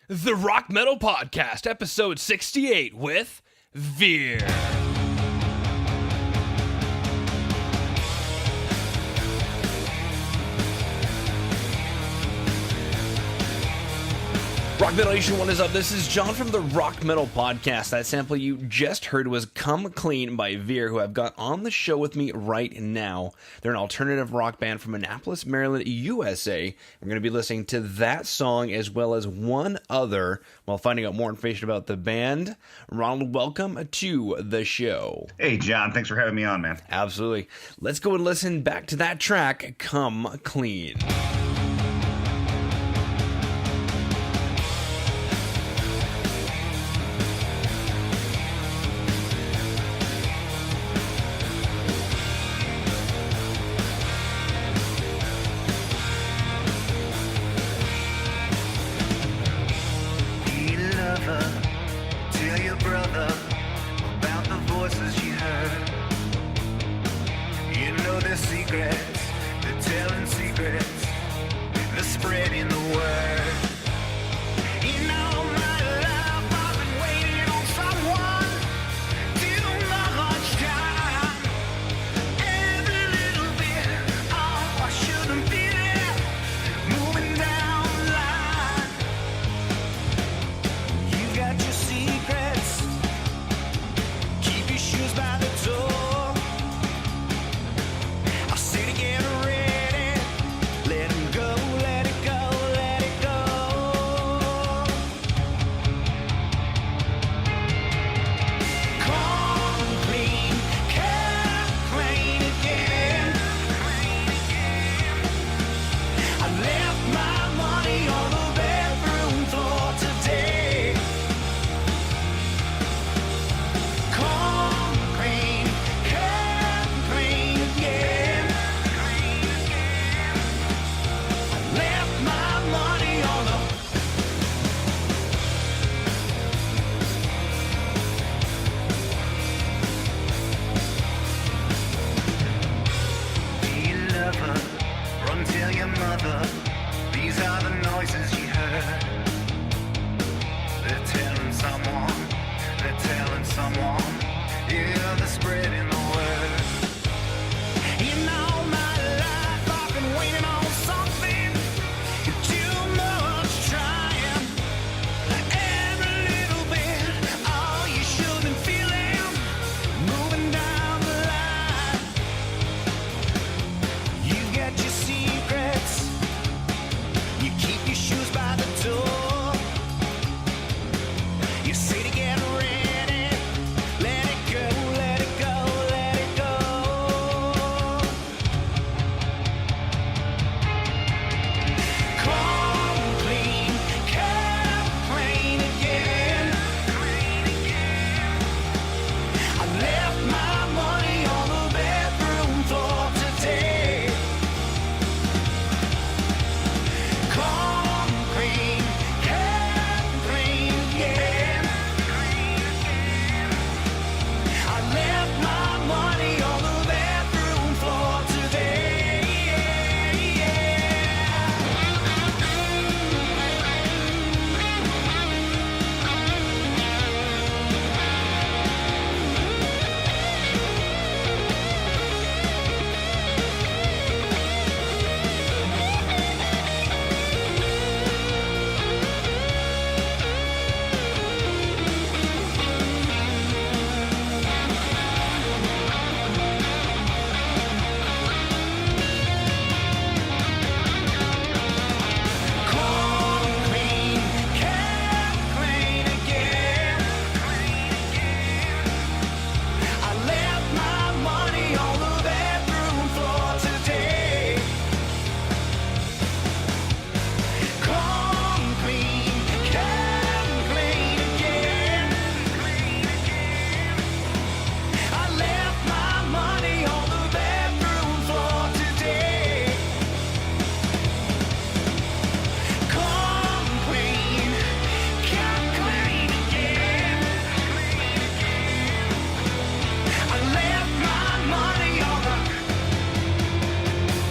The Rock Metal Podcast, episode 68 with Veer. Rock Metal Nation, what is up? This is John from the Rock Metal Podcast. That sample you just heard was Come Clean by Veer, who I've got on the show with me right now. They're an alternative rock band from Annapolis, Maryland, USA. We're going to be listening to that song as well as one other while finding out more information about the band. Ronald, welcome to the show. Hey, John. Thanks for having me on, man. Absolutely. Let's go and listen back to that track, Come Clean. Tell your brother about the voices you heard. You know their secrets, they're telling secrets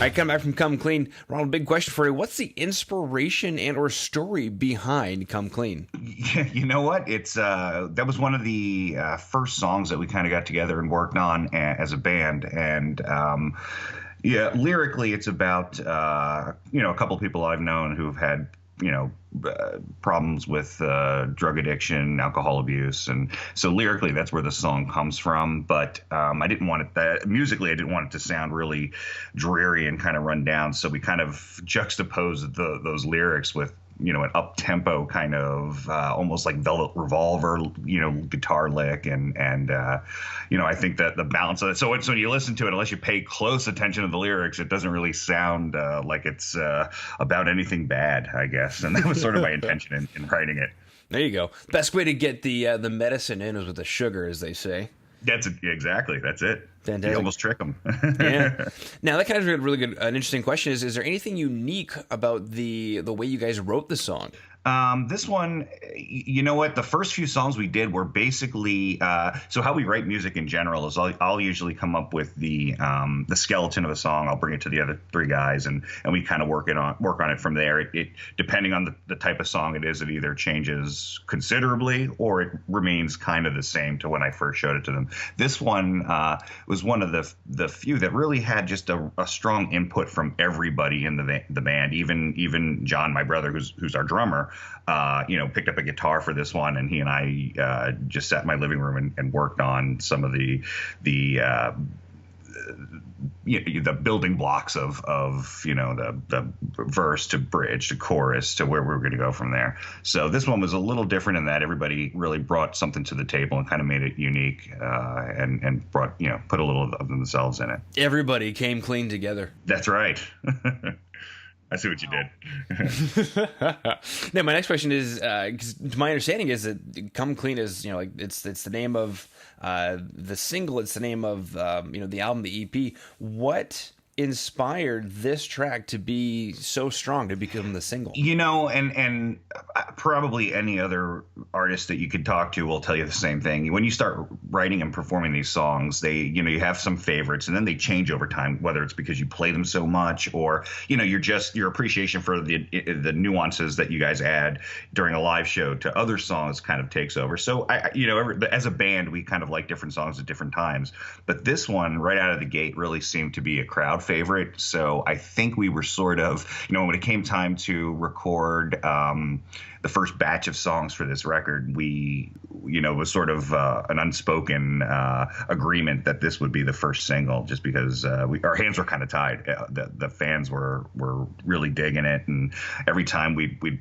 I come back from Come Clean. Ronald, big question for you. What's the inspiration and or story behind Come Clean? You know what? It's that was one of the first songs that we kind of got together and worked on as a band. And yeah, lyrically, it's about, a couple people I've known who've had, problems with drug addiction, alcohol abuse. And so lyrically, that's where the song comes from. But I didn't want it musically, I didn't want it to sound really dreary and kind of run down. So we kind of juxtaposed those lyrics with, an up-tempo kind of almost like Velvet Revolver, guitar lick. And I think that the balance of it. So when you listen to it, unless you pay close attention to the lyrics, it doesn't really sound like it's about anything bad, I guess. And that was sort of my intention in writing it. There you go. Best way to get the medicine in is with the sugar, as they say. That's it. Exactly. That's it. Fantastic. You almost trick them. Yeah. Now that kind of really good, an interesting question is there anything unique about the way you guys wrote the song? This one, you know what? The first few songs we did were basically so how we write music in general is I'll usually come up with the skeleton of a song. I'll bring it to the other three guys, and we kind of work on it from there. It depending on the type of song it is, it either changes considerably or it remains kind of the same to when I first showed it to them. This one was one of the few that really had just a strong input from everybody in the band. Even John, my brother, who's our drummer. Picked up a guitar for this one, and he and I just sat in my living room and worked on some of the building blocks of the verse to bridge to chorus to where we were going to go from there. So this one was a little different in that everybody really brought something to the table and kind of made it unique and brought put a little of themselves in it. Everybody came clean together. That's right. I see what you did. Now, my next question is, 'cause my understanding is that "Come Clean" is, it's the name of the single. It's the name of the album, the EP. What inspired this track to be so strong to become the single? And probably any other artist that you could talk to will tell you the same thing. When you start writing and performing these songs, they, you have some favorites and then they change over time, whether it's because you play them so much or, your appreciation for the nuances that you guys add during a live show to other songs kind of takes over. So as a band, we kind of like different songs at different times, but this one right out of the gate really seemed to be a crowd favorite. So I think we were sort of, when it came time to record the first batch of songs for this record, we, it was sort of an unspoken agreement that this would be the first single, just because our hands were kind of tied. The fans were really digging it, and every time we'd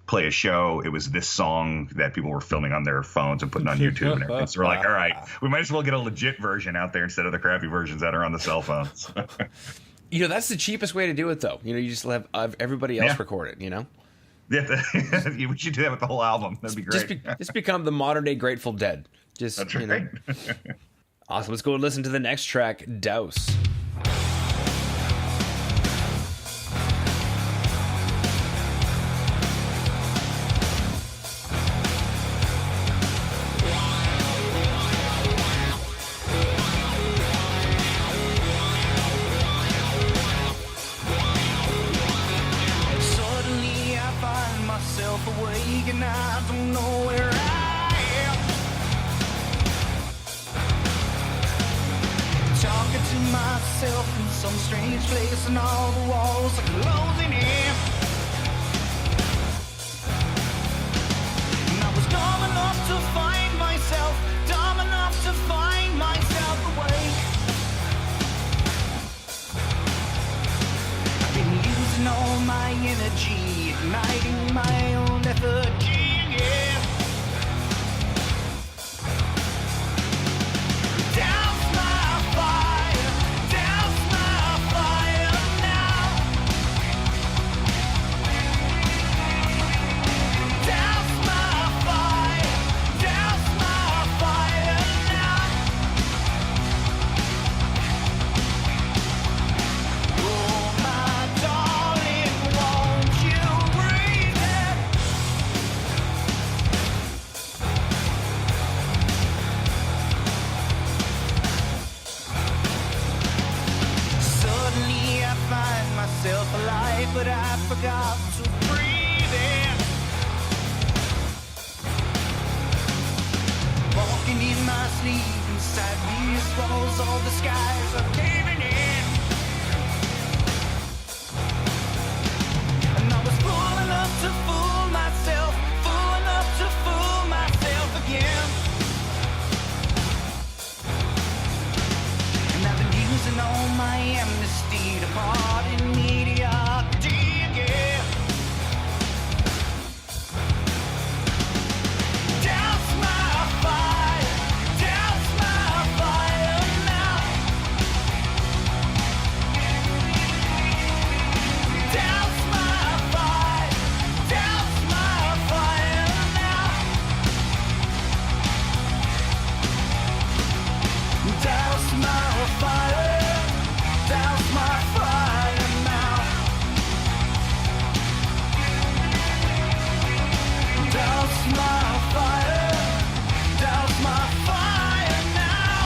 play a show, it was this song that people were filming on their phones and putting on YouTube and everything. So we're like, all right, we might as well get a legit version out there instead of the crappy versions that are on the cell phones. That's the cheapest way to do it, though. You just have everybody else record it, Yeah, we should do that with the whole album. That'd be great. Just become the modern day Grateful Dead. That's right. Awesome. Let's go and listen to the next track, Douse. Awake and I don't know where I am. Talking to myself in some strange place, and all the walls are closing in. And I was dumb enough to find myself, dumb enough to find myself awake. I've been using all my energy, igniting my own effigy, yeah. Douse my fire now. Douse my fire now. Oh, my darling, won't you breathe? sleep inside these walls. All the skies are caving in. And I was fool enough to fool myself, fool enough to fool myself again. And I've been using all my amnesty to part in mediocrity again. Douse my fire now. Douse my fire now. Douse my fire, douse my fire now. Douse my fire, douse my fire now.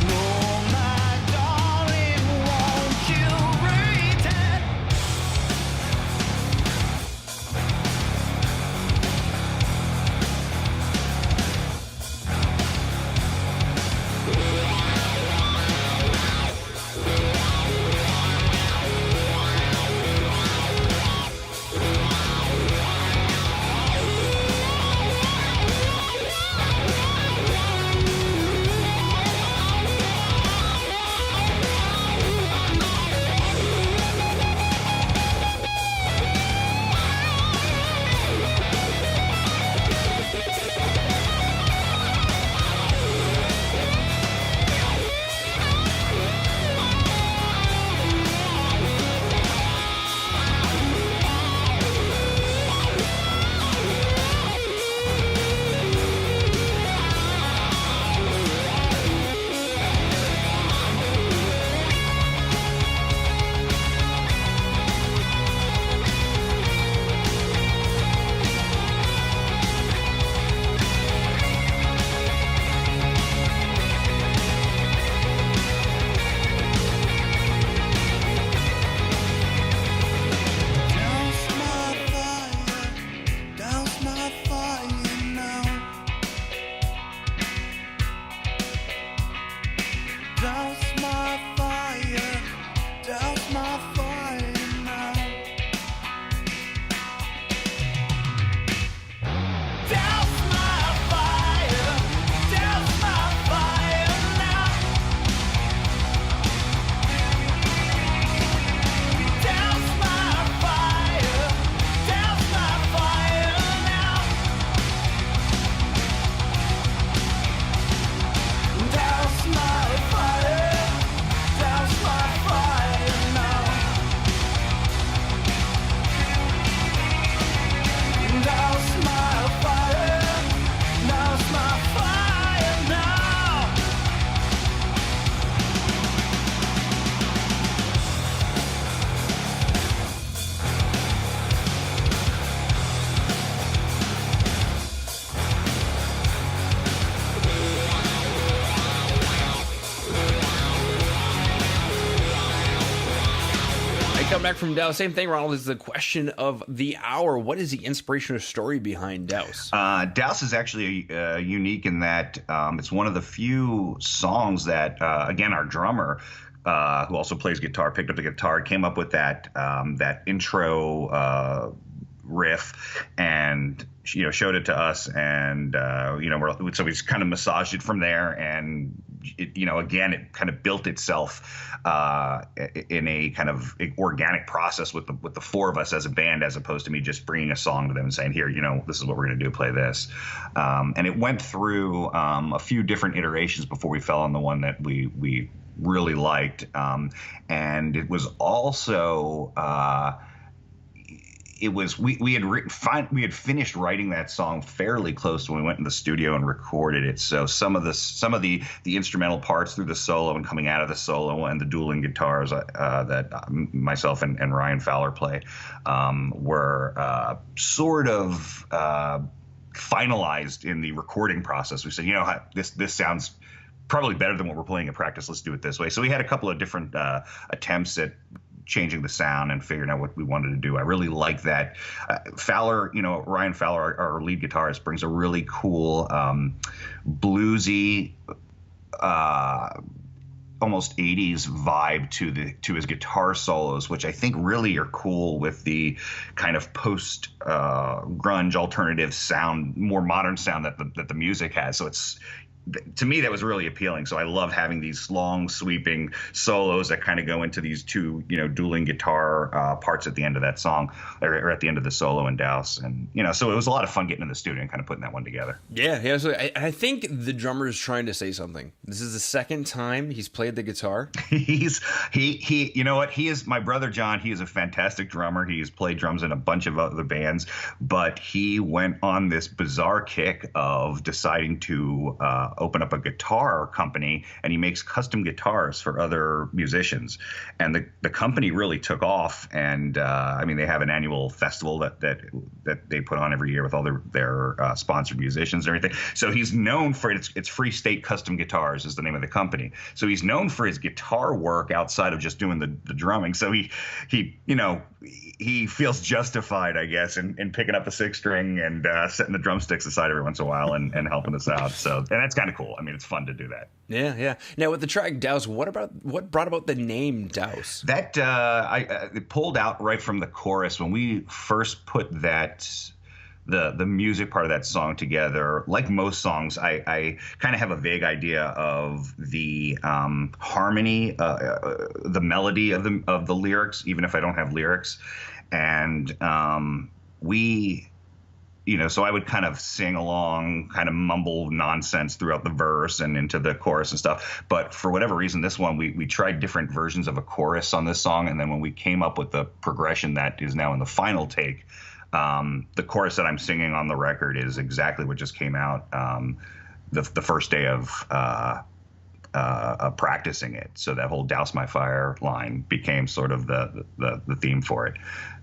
No, my darling, won't you return? Douse my fire now. Douse my fire, douse my fire now. Douse my fire, douse my fire now. Douse my fire, douse my fire now. Douse my fire, douse my fire now. Douse my fire, douse my fire now. I come back from Douse. Same thing, Ronald, is the question of the hour. What is the inspirational story behind Douse? Douse is actually unique in that it's one of the few songs that, again, our drummer, who also plays guitar, picked up the guitar, came up with that intro riff, and showed it to us, and so we kind of massaged it from there, and again, it kind of built itself in a kind of organic process with the four of us as a band, as opposed to me just bringing a song to them and saying, here, this is what we're going to do, play this. And it went through a few different iterations before we fell on the one that we really liked. And it was also we had finished writing that song fairly close when we went in the studio and recorded it. So some of the instrumental parts through the solo and coming out of the solo and the dueling guitars that myself and Ryan Fowler play were sort of finalized in the recording process. We said, this sounds probably better than what we're playing at practice. Let's do it this way. So we had a couple of different attempts at changing the sound and figuring out what we wanted to do. I really like that. Fowler, Ryan Fowler, our lead guitarist, brings a really cool bluesy, almost 80s vibe to his guitar solos, which I think really are cool with the kind of post grunge alternative sound, more modern sound that the music has. So to me, that was really appealing. So I love having these long sweeping solos that kind of go into these two, dueling guitar parts at the end of that song, or at the end of the solo in Douse. And, so it was a lot of fun getting in the studio and kind of putting that one together. Yeah. So I think the drummer is trying to say something. This is the second time he's played the guitar. He you know what? He is my brother, John. He is a fantastic drummer. He's played drums in a bunch of other bands, but he went on this bizarre kick of deciding to, open up a guitar company, and he makes custom guitars for other musicians. And the company really took off. And they have an annual festival that they put on every year with all their sponsored musicians and everything. So he's known for it's Free State Custom Guitars is the name of the company. So he's known for his guitar work outside of just doing the drumming. So he feels justified, I guess, in picking up a 6-string and setting the drumsticks aside every once in a while and helping us out. So, and that's kind of cool. It's fun to do that. Yeah. Now with the track Douse, what brought about the name Douse? That it pulled out right from the chorus when we first put the music part of that song together. Like most songs, I kind of have a vague idea of the harmony, the melody of the lyrics, even if I don't have lyrics. And so I would kind of sing along, kind of mumble nonsense throughout the verse and into the chorus and stuff. But for whatever reason, this one, we tried different versions of a chorus on this song. And then when we came up with the progression that is now in the final take, the chorus that I'm singing on the record is exactly what just came out the first day of practicing it. So that whole "Douse My Fire" line became sort of the theme for it.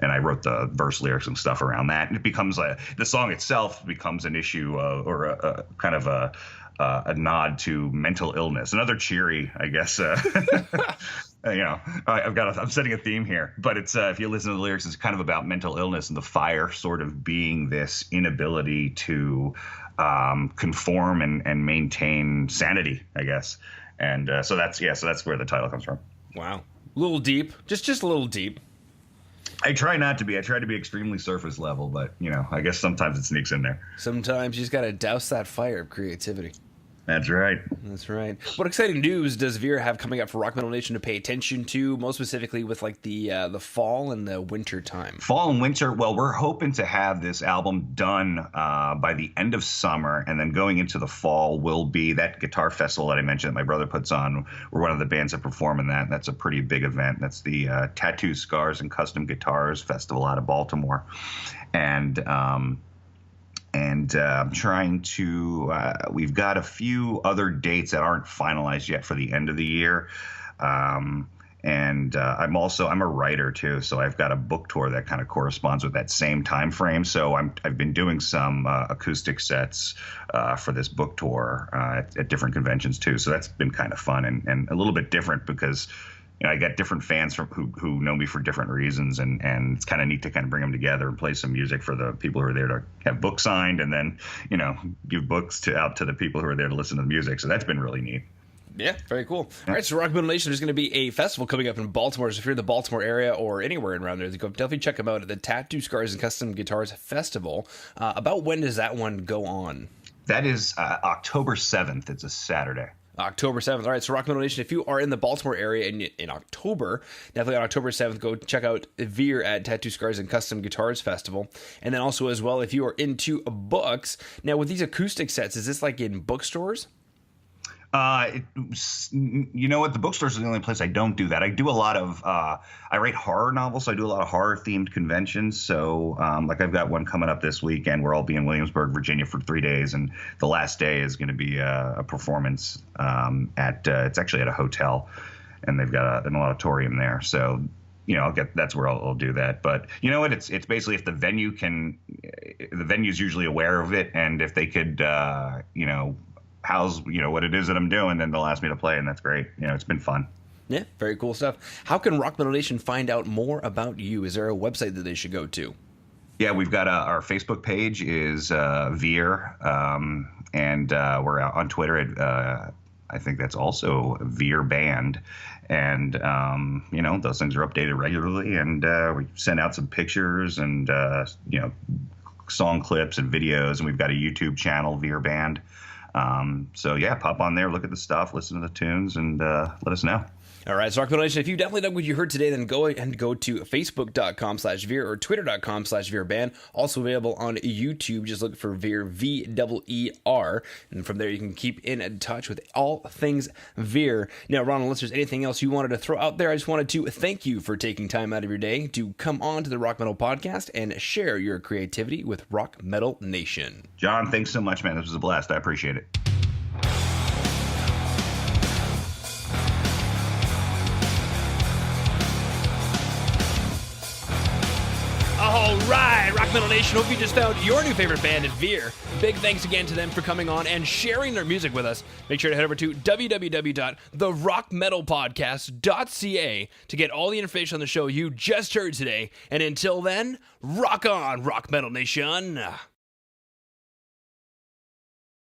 And I wrote the verse lyrics and stuff around that. And it becomes the song itself becomes an issue or a kind of a nod to mental illness. Another cheery, I guess. I'm setting a theme here, but it's if you listen to the lyrics, it's kind of about mental illness and the fire sort of being this inability to conform and maintain sanity, I guess. And so that's where the title comes from. Wow, a little deep, just a little deep. I try not to be. I try to be extremely surface level, but I guess sometimes it sneaks in there. Sometimes you just got to douse that fire of creativity. That's right. That's right. What exciting news does Veer have coming up for Rock Metal Nation to pay attention to, most specifically with like the fall and the winter time? Fall and winter. Well, we're hoping to have this album done by the end of summer, and then going into the fall will be that guitar festival that I mentioned that my brother puts on. We're one of the bands that perform in that. That's a pretty big event. That's the Tattoo, Scars, and Custom Guitars Festival out of Baltimore. And I'm trying to we've got a few other dates that aren't finalized yet for the end of the year. I'm a writer too, so I've got a book tour that kind of corresponds with that same time frame. So I've been doing some acoustic sets for this book tour at different conventions too. So that's been kind of fun and a little bit different because I got different fans who know me for different reasons, and it's kind of neat to kind of bring them together and play some music for the people who are there to have books signed, and then give books out to the people who are there to listen to the music. So that's been really neat. Yeah, very cool. All right, so Rock Metal Nation, there's going to be a festival coming up in Baltimore. So if you're in the Baltimore area or anywhere around there, definitely check them out at the Tattoo, Scars, and Custom Guitars Festival. About when does that one go on? That is October 7th. It's a Saturday. October 7th. All right, so Rock Metal Nation, if you are in the Baltimore area in October, definitely on October 7th, go check out Veer at Tattoo, Scars, and Custom Guitars Festival. And then also as well, if you are into books, now with these acoustic sets, is this like in bookstores? You know what? The bookstores are the only place I don't do that. I do a lot of, I write horror novels, so I do a lot of horror themed conventions. So, like I've got one coming up this weekend where I'll be in Williamsburg, Virginia for 3 days. And the last day is going to be a performance, it's actually at a hotel, and they've got an auditorium there. So, that's where I'll do that. But you know what? It's basically if the venue's usually aware of it. And if they could, house what it is that I'm doing, then they'll ask me to play, and that's great. It's been fun. Yeah, very cool stuff. How can Rock Metal Nation find out more about you? Is there a website that they should go to? Yeah, we've got our Facebook page is Veer, and we're out on Twitter at I think that's also Veer Band, and those things are updated regularly, and we send out some pictures and song clips and videos, and we've got a YouTube channel, Veer Band. So yeah, pop on there, look at the stuff, listen to the tunes, and let us know. All right, so Rock Metal Nation, if you definitely dug what you heard today, then go and go to facebook.com/Veer or twitter.com/VeerBand. Also available on YouTube. Just look for Veer, VEER. And from there, you can keep in touch with all things Veer. Now, Ron, unless there's anything else you wanted to throw out there, I just wanted to thank you for taking time out of your day to come on to the Rock Metal Podcast and share your creativity with Rock Metal Nation. John, thanks so much, man. This was a blast. I appreciate it. All right, Rock Metal Nation, hope you just found your new favorite band at Veer. Big thanks again to them for coming on and sharing their music with us. Make sure to head over to www.therockmetalpodcast.ca to get all the information on the show you just heard today. And until then, rock on, Rock Metal Nation.